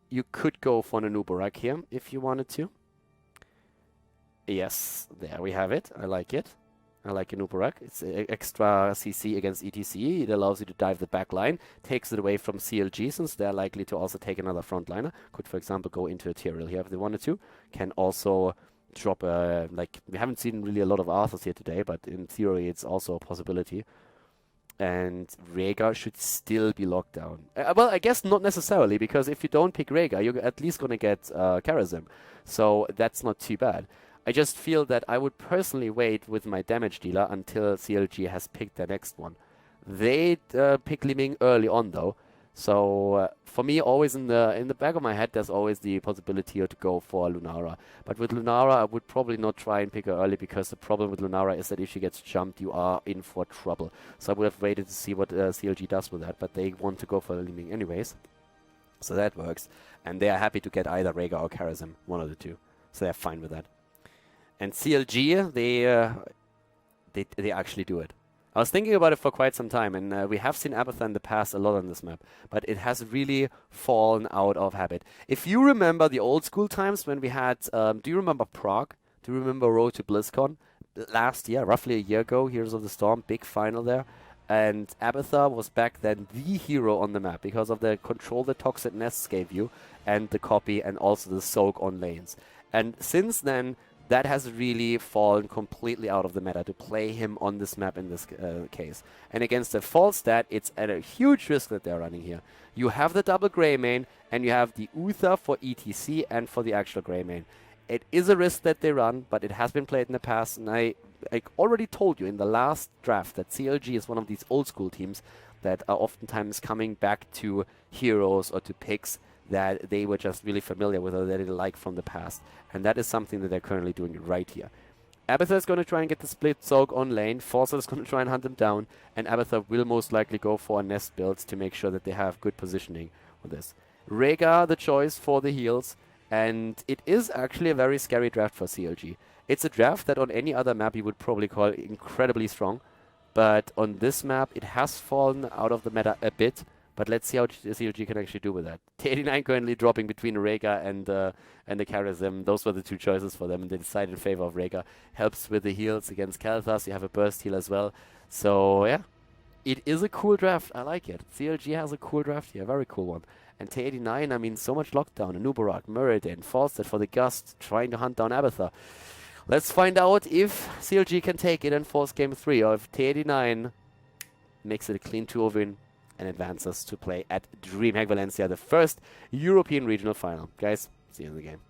You could go for Nanubarak here if you wanted to. Yes, there we have it. I like it. I like Nanubarak. It's extra CC against ETC. It allows you to dive the back line. Takes it away from CLG since they're likely to also take another frontliner. Could, for example, go into a Tyrael here if they wanted to. Can also drop a... Like, we haven't seen really a lot of Arthurs here today, but in theory it's also a possibility. And Rhaegar should still be locked down. Well, I guess not necessarily, because if you don't pick Rhaegar, you're at least going to get Karazim. So that's not too bad. I just feel that I would personally wait with my damage dealer until CLG has picked their next one. They pick Li Ming early on though, so for me, always in the back of my head, there's always the possibility to go for Lunara. But with Lunara, I would probably not try and pick her early because the problem with Lunara is that if she gets jumped, you are in for trouble. So I would have waited to see what CLG does with that, but they want to go for Li Ming anyways, so that works. And they are happy to get either Rhaegar or Karazim, one of the two, so they're fine with that. And CLG, they actually do it. I was thinking about it for quite some time, and we have seen Abathur in the past a lot on this map, but it has really fallen out of habit. If you remember the old school times when we had, do you remember Prague? Do you remember Road to BlizzCon? Last year, roughly a year ago, Heroes of the Storm, big final there. And Abathur was back then the hero on the map because of the control the Toxic Nests gave you, and the copy, and also the soak on lanes. And since then, that has really fallen completely out of the meta to play him on this map in this case. And against the Falstad, it's at a huge risk that they're running here. You have the double Greymane, and you have the Uther for ETC and for the actual Greymane. It is a risk that they run, but it has been played in the past, and I I already told you in the last draft that CLG is one of these old school teams that are oftentimes coming back to heroes or to picks that they were just really familiar with or that they like from the past. And that is something that they're currently doing right here. Abathur is going to try and get the split soak on lane. Forcer is going to try and hunt him down. And Abathur will most likely go for a nest build to make sure that they have good positioning on this. Rhaegar the choice for the heals. And it is actually a very scary draft for CLG. It's a draft that on any other map you would probably call incredibly strong. But on this map, it has fallen out of the meta a bit. But let's see how CLG can actually do with that. Teh89 currently dropping between Rhaegar and the Charism. Those were the two choices for them, and they decided in favor of Rhaegar. Helps with the heals against Khaldor. You have a burst heal as well. So, yeah. It is a cool draft. I like it. CLG has a cool draft here. Very cool one. And Teh89, I mean, so much lockdown. Anubarak, Muradin, Falstad for the Gust, trying to hunt down Abathur. Let's find out if CLG can take it and force game 3, or if Teh89 makes it a clean 2-0 win and advances to play at Dreamhack Valencia, the first European Regional Final. Guys, see you in the game.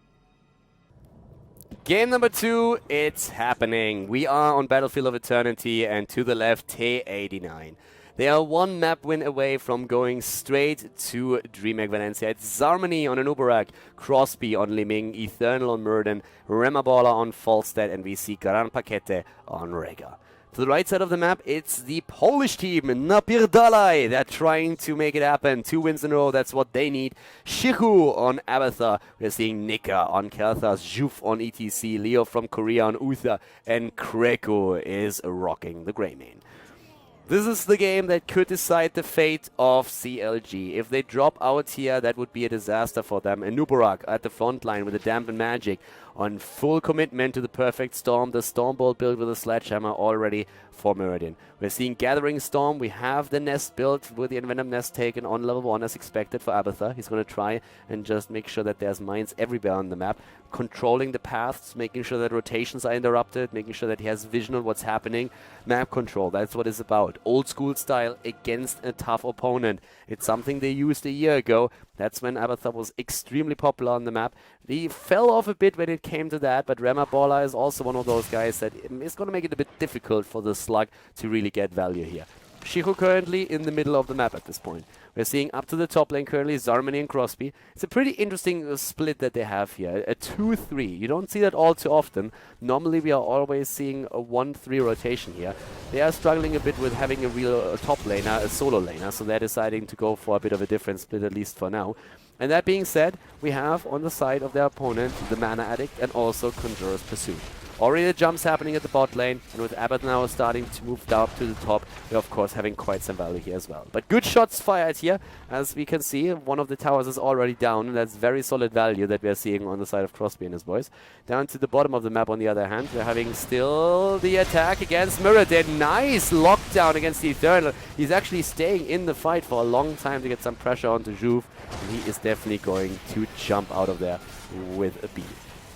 Game number 2, it's happening. We are on Battlefield of Eternity, and to the left, Teh89. They are one map win away from going straight to Dreamhack Valencia. It's Zarmani on Anubarak, Crosby on Liming, Eternal on Murden, Remabola on Falstad, and we see Gran Paquete on Rhaegar. To the right side of the map, it's the Polish team, Napierdalai. They're trying to make it happen. 2 wins in a row, that's what they need. Shihu on Abathur. We're seeing Nika on Kelthas, Juf on ETC, Leo from Korea on Uther, and Kreko is rocking the Greymane. This is the game that could decide the fate of CLG. If they drop out here, that would be a disaster for them. Anubarak at the front line with the Dampen Magic on full commitment to the perfect Storm. The Storm Bolt built with a Sledgehammer already for Muradin. We're seeing Gathering Storm. We have the Nest built with the Envenom Nest taken on level 1 as expected for Abathur. He's going to try and just make sure that there's mines everywhere on the map. Controlling the paths, making sure that rotations are interrupted, making sure that he has vision on what's happening. Map control, that's what it's about. Old school style against a tough opponent. It's something they used a year ago. That's when Abathur was extremely popular on the map. He fell off a bit when it came to that, but Remabola is also one of those guys that is going to make it a bit difficult for the Slug to really get value here. Shiho currently in the middle of the map at this point. We're seeing up to the top lane currently Zarmani and Crosby. It's a pretty interesting split that they have here. A 2-3. You don't see that all too often. Normally we are always seeing a 1-3 rotation here. They are struggling a bit with having a real top laner, a solo laner, so they're deciding to go for a bit of a different split, at least for now. And that being said, we have on the side of their opponent the Mana Addict and also Conjurer's Pursuit. Already the jumps happening at the bot lane, and with Abbott now starting to move down to the top, we're of course having quite some value here as well. But good shots fired here, as we can see, one of the towers is already down, and that's very solid value that we're seeing on the side of Crosby and his boys. Down to the bottom of the map on the other hand, we're having still the attack against Muradin. Nice lockdown against the Eternal. He's actually staying in the fight for a long time to get some pressure onto Juve, and he is definitely going to jump out of there with a beat.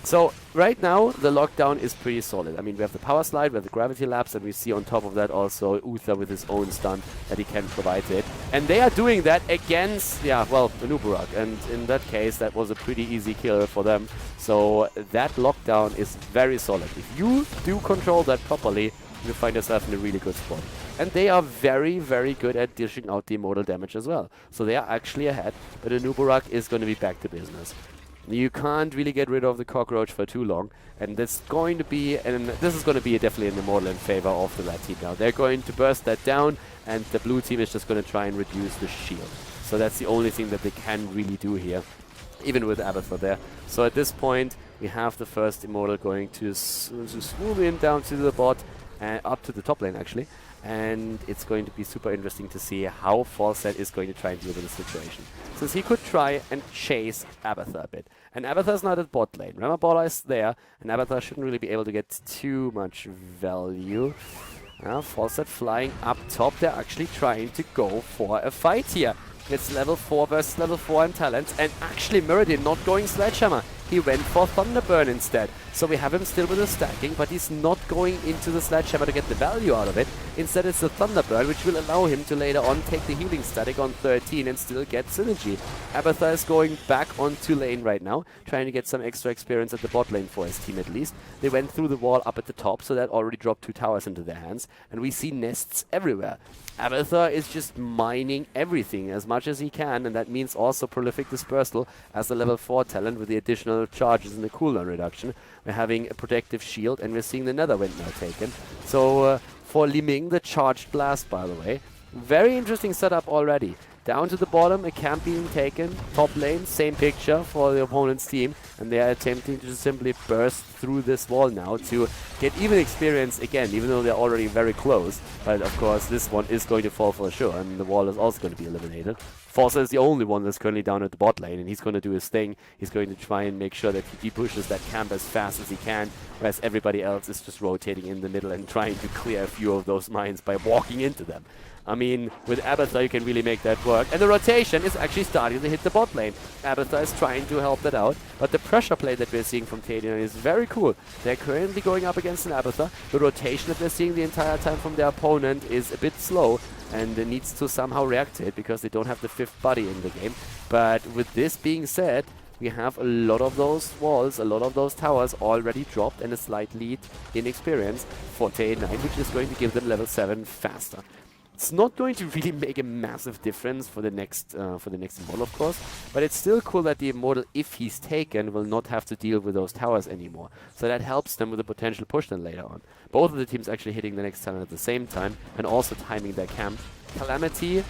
So right now the lockdown is pretty solid. I mean, we have the power slide, we have the gravity lapse, and we see on top of that also Uther with his own stun that he can provide it. And they are doing that against, Anubarak. And in that case, that was a pretty easy kill for them. So that lockdown is very solid. If you do control that properly, you find yourself in a really good spot. And they are very, very good at dishing out the immortal damage as well. So they are actually ahead, but Anubarak is going to be back to business. You can't really get rid of the cockroach for too long, and this is going to be definitely an immortal in favor of the red team now. They're going to burst that down, and the blue team is just going to try and reduce the shield. So that's the only thing that they can really do here, even with Abathur there. So at this point, we have the first immortal going to swoop in down to the bot, up to the top lane actually. And it's going to be super interesting to see how Falstad is going to try and deal with the situation. Since he could try and chase Abathur a bit. And Abathur's not at bot lane. Remabola is there, and Abathur shouldn't really be able to get too much value. Falstad flying up top. They're actually trying to go for a fight here. It's level 4 versus level 4 in talents, and actually Muradin not going Sledgehammer. He went for Thunderburn instead. So we have him still with the stacking, but he's not going into the Sledgehammer to get the value out of it. Instead, it's the Thunderbird, which will allow him to later on take the healing static on 13 and still get synergy. Abathur is going back onto lane right now, trying to get some extra experience at the bot lane for his team at least. They went through the wall up at the top, so that already dropped 2 towers into their hands, and we see nests everywhere. Abathur is just mining everything as much as he can, and that means also prolific dispersal as the level 4 talent with the additional charges and the cooldown reduction. We're having a protective shield, and we're seeing the Netherwind now taken. So for Li Ming, the charged blast, by the way. Very interesting setup already. Down to the bottom, a camp being taken. Top lane, same picture for the opponent's team. And they are attempting to simply burst through this wall now to get even experience again, even though they're already very close. But of course, this one is going to fall for sure, and the wall is also going to be eliminated. Forza is the only one that's currently down at the bot lane, and he's going to do his thing. He's going to try and make sure that he pushes that camp as fast as he can, whereas everybody else is just rotating in the middle and trying to clear a few of those mines by walking into them. I mean, with Abathur, you can really make that work. And the rotation is actually starting to hit the bot lane. Abathur is trying to help that out, but the pressure play that we're seeing from Teh89 is very cool. They're currently going up against an Abathur. The rotation that we're seeing the entire time from their opponent is a bit slow, and needs to somehow react to it because they don't have the 5th buddy in the game. But with this being said, we have a lot of those walls, a lot of those towers already dropped, and a slight lead in experience for Teh89, which is going to give them level 7 faster. It's not going to really make a massive difference for the next Immortal, of course, but it's still cool that the Immortal, if he's taken, will not have to deal with those towers anymore. So that helps them with a potential push then later on. Both of the teams actually hitting the next talent at the same time, and also timing their camp. Calamity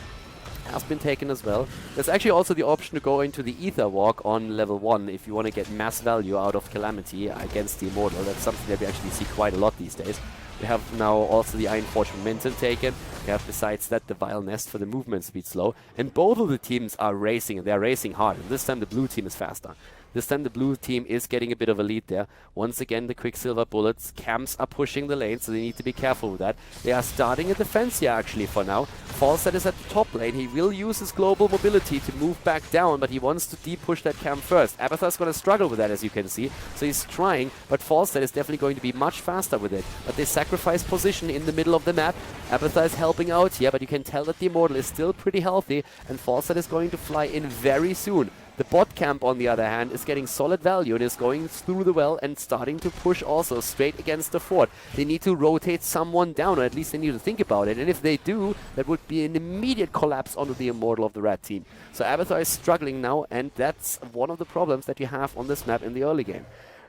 has been taken as well. There's actually also the option to go into the Ether Walk on level 1 if you want to get mass value out of Calamity against the Immortal. That's something that we actually see quite a lot these days. We have now also the Iron Forge Momentum taken. We have besides that the Vile Nest for the movement speed slow. And both of the teams are racing, and they're racing hard. And this time the blue team is faster. This time the blue team is getting a bit of a lead there. Once again, the Quicksilver bullets. Camps are pushing the lane, so they need to be careful with that. They are starting a defense here actually for now. Falstad is at the top lane. He will use his global mobility to move back down, but he wants to deep push that camp first. Abathur's going to struggle with that, as you can see. So he's trying, but Falstad is definitely going to be much faster with it. But they sacrifice position in the middle of the map. Abathur is helping out here, but you can tell that the Immortal is still pretty healthy, and Falstad is going to fly in very soon. The bot camp, on the other hand, is getting solid value and is going through the well and starting to push also straight against the fort. They need to rotate someone down, or at least they need to think about it. And if they do, that would be an immediate collapse onto the Immortal of the red team. So Abathur is struggling now, and that's one of the problems that you have on this map in the early game.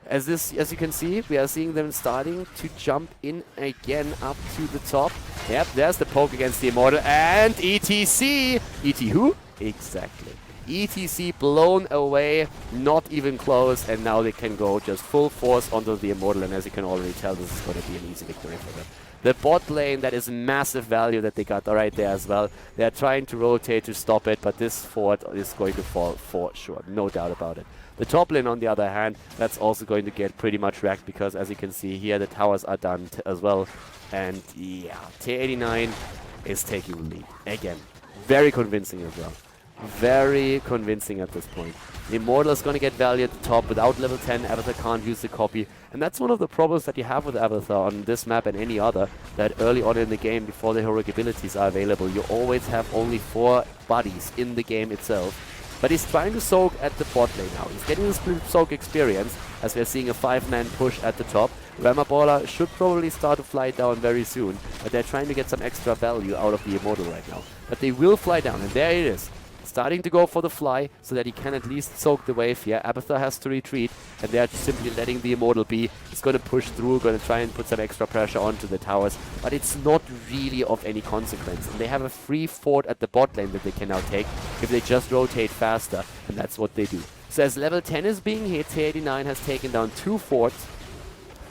As you can see, we are seeing them starting to jump in again up to the top. Yep, there's the poke against the Immortal, and ETC! ET who? Exactly. ETC blown away, not even close, and now they can go just full force onto the Immortal, and as you can already tell, this is going to be an easy victory for them. The bot lane, that is massive value that they got right there as well. They are trying to rotate to stop it, but this fort is going to fall for sure, no doubt about it. The top lane, on the other hand, that's also going to get pretty much wrecked, because as you can see here, the towers are done as well. And yeah, Teh89 is taking the lead again. Very convincing as well. Very convincing at this point. The Immortal is going to get value at the top. Without level 10, Abathur can't use the copy. And that's one of the problems that you have with Abathur on this map and any other, that early on in the game, before the heroic abilities are available, you always have only 4 buddies in the game itself. But he's trying to soak at the bot lane now. He's getting the split soak experience, as we're seeing a 5-man push at the top. Ramabola should probably start to fly down very soon, but they're trying to get some extra value out of the Immortal right now. But they will fly down, and there it is. Starting to go for the fly, so that he can at least soak the wave here. Abathur has to retreat, and they're simply letting the Immortal be. He's going to push through, going to try and put some extra pressure onto the towers, but it's not really of any consequence. And they have a free fort at the bot lane that they can now take if they just rotate faster, and that's what they do. So as level 10 is being hit, Teh89 has taken down 2 forts,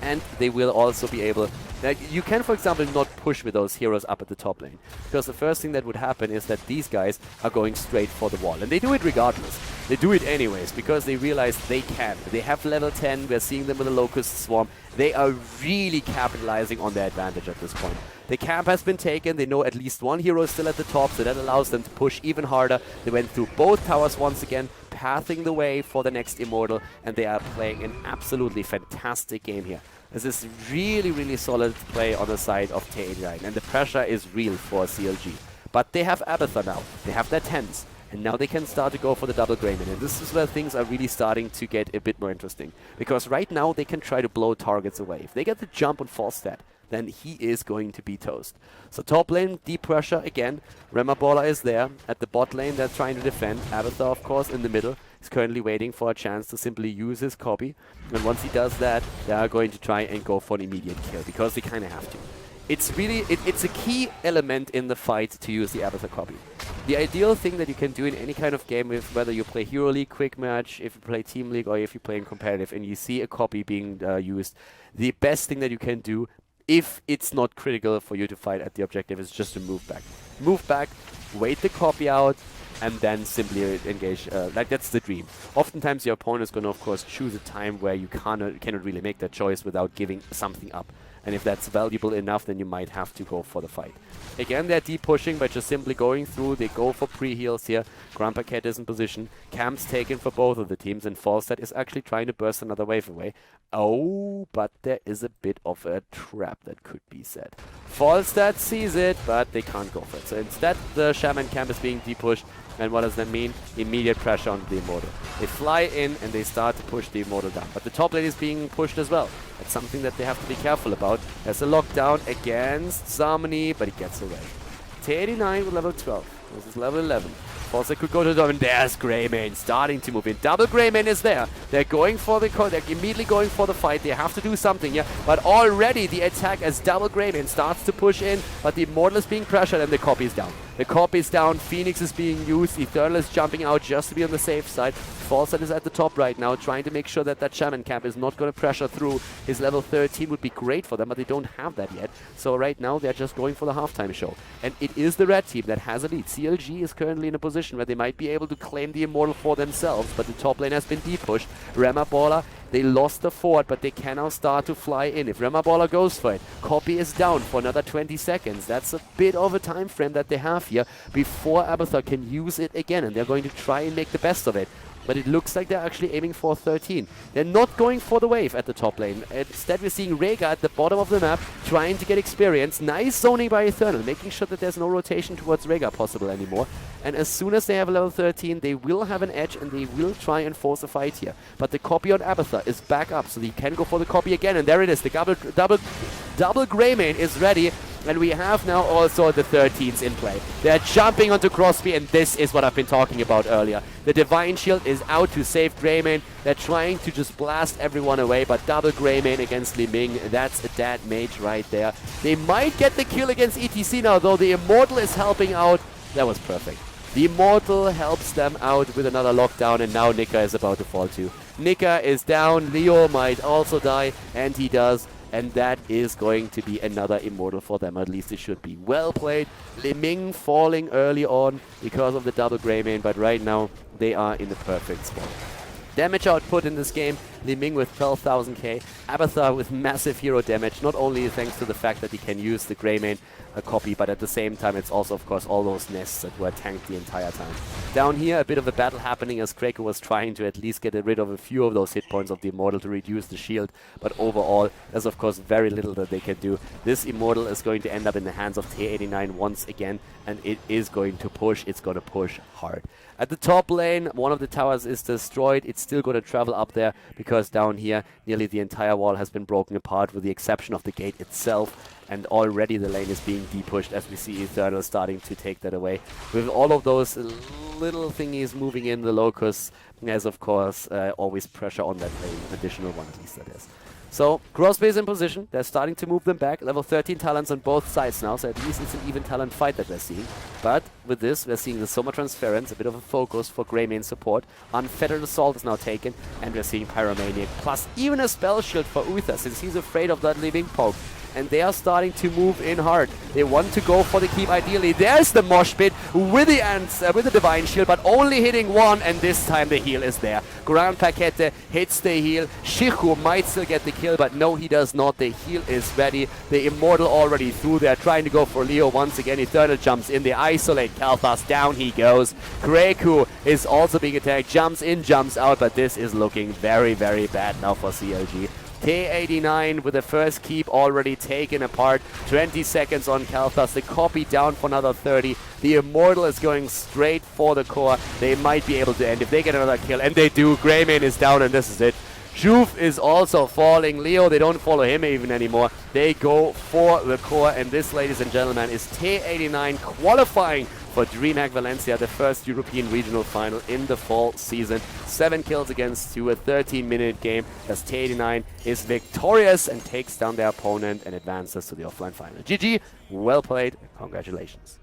and they will also be able... Now, you can, for example, not push with those heroes up at the top lane, because the first thing that would happen is that these guys are going straight for the wall, and they do it regardless. They do it anyways, because they realize they can. They have level 10, we're seeing them with a Locust Swarm. They are really capitalizing on their advantage at this point. The camp has been taken, they know at least 1 hero is still at the top, so that allows them to push even harder. They went through both towers once again, pathing the way for the next Immortal, and they are playing an absolutely fantastic game here. This is really, really solid play on the side of Teh89, and the pressure is real for CLG. But they have Abathur now. They have their 10s. And now they can start to go for the double Greyman. And this is where things are really starting to get a bit more interesting. Because right now they can try to blow targets away. If they get the jump on Falstad, then he is going to be toast. So top lane, deep pressure again. Remaballer is there. At the bot lane, they're trying to defend. Abathur, of course, in the middle. He's currently waiting for a chance to simply use his copy. And once he does that, they are going to try and go for an immediate kill. Because they kind of have to. It's really, it's a key element in the fight to use the Abathur copy. The ideal thing that you can do in any kind of game, with whether you play Hero League, Quick Match, if you play Team League, or if you play in competitive, and you see a copy being used, the best thing that you can do, if it's not critical for you to fight at the objective, is just to move back. Move back, wait the copy out, and then simply engage. Like, that's the dream. Oftentimes your opponent is going to, of course, choose a time where you cannot really make that choice without giving something up. And if that's valuable enough, then you might have to go for the fight. Again, they're deep pushing by just simply going through. They go for pre-heals here. Grandpa Cat is in position. Camp's taken for both of the teams, and Falstad is actually trying to burst another wave away. Oh, but there is a bit of a trap that could be set. Falstad sees it, but they can't go for it. So instead, the Shaman Camp is being deep pushed. And what does that mean? Immediate pressure on the Immortal. They fly in and they start to push the Immortal down. But the top lane is being pushed as well. That's something that they have to be careful about. There's a lockdown against Zamani, but he gets away. Teh89 with level 12. This is level 11. Falstad could go to the top, and there's Greymane starting to move in. Double Greymane is there. They're going for the they're immediately going for the fight. They have to do something, yeah. But already the attack as Double Greymane starts to push in, but the Immortal is being pressured and the copy is down. The copy is down, Phoenix is being used, Eternal is jumping out just to be on the safe side. Falstad is at the top right now, trying to make sure that that Shaman Camp is not going to pressure through. His level 13 would be great for them, but they don't have that yet. So right now they're just going for the halftime show. And it is the red team that has a lead. CLG is currently in a position where they might be able to claim the Immortal for themselves, but the top lane has been deep pushed. Remaballer, they lost the fort, but they can now start to fly in. If Remaballer goes for it, copy is down for another 20 seconds. That's a bit of a time frame that they have here before Abathur can use it again, and they're going to try and make the best of it. But it looks like they're actually aiming for 13. They're not going for the wave at the top lane. Instead, we're seeing Rhaegar at the bottom of the map trying to get experience. Nice zoning by Eternal, making sure that there's no rotation towards Rhaegar possible anymore. And as soon as they have a level 13, they will have an edge and they will try and force a fight here. But the copy on Abathur is back up, so they can go for the copy again. And there it is. The double Greymane is ready. And we have now also the 13s in play. They're jumping onto Crosby, and this is what I've been talking about earlier. The Divine Shield is out to save Greymane. They're trying to just blast everyone away, but double Greymane against Li Ming, that's a dead mage right there. They might get the kill against ETC now, though the Immortal is helping out. That was perfect. The Immortal helps them out with another lockdown, and now Nika is about to fall too. Nika is down, Leo might also die, and he does. And that is going to be another Immortal for them. At least it should be. Well played. Li Ming falling early on because of the double Greymane, but right now they are in the perfect spot. Damage output in this game, Li Ming with 12,000k, Abathur with massive hero damage, not only thanks to the fact that he can use the Greymane copy, but at the same time it's also, of course, all those nests that were tanked the entire time. Down here, a bit of a battle happening as Kraken was trying to at least get rid of a few of those hit points of the Immortal to reduce the shield, but overall, there's of course very little that they can do. This Immortal is going to end up in the hands of Teh89 once again, and it is going to push. It's going to push hard. At the top lane, one of the towers is destroyed. It's still going to travel up there because down here, nearly the entire wall has been broken apart with the exception of the gate itself. And already the lane is being depushed as we see Eternal starting to take that away. With all of those little thingies moving in, the Locusts, there's of course always pressure on that lane, additional one piece that is. So, Crosby is in position. They're starting to move them back. Level 13 talents on both sides now, so at least it's an even talent fight that we're seeing. But with this, we're seeing the Soma Transference, a bit of a focus for Greymane support. Unfettered Assault is now taken, and we're seeing Pyromaniac, plus even a Spell Shield for Uther, since he's afraid of that living poke. And they are starting to move in hard. They want to go for the keep ideally. There's the Mosh Pit with the ants, with the Divine Shield, but only hitting one, and this time the heal is there. Grand Paquette hits the heal. Shihu might still get the kill, but no, he does not. The heal is ready. The Immortal already through there, trying to go for Leo once again. Eternal jumps in. They isolate Kalthas. Down he goes. Greku is also being attacked. Jumps in, jumps out, but this is looking very, very bad now for CLG. Teh89 with the first keep already taken apart. 20 seconds on Khaldor. The copy down for another 30. The Immortal is going straight for the core. They might be able to end if they get another kill, and they do. Greymane is down, and this is it. Juve is also falling. Leo, they don't follow him even anymore. They go for the core, and this, ladies and gentlemen, is Teh89 qualifying for Dreamhack Valencia, the first European Regional Final in the fall season. 7 kills against 2, a 13-minute game as Teh89 is victorious and takes down their opponent and advances to the offline final. GG, well played, congratulations.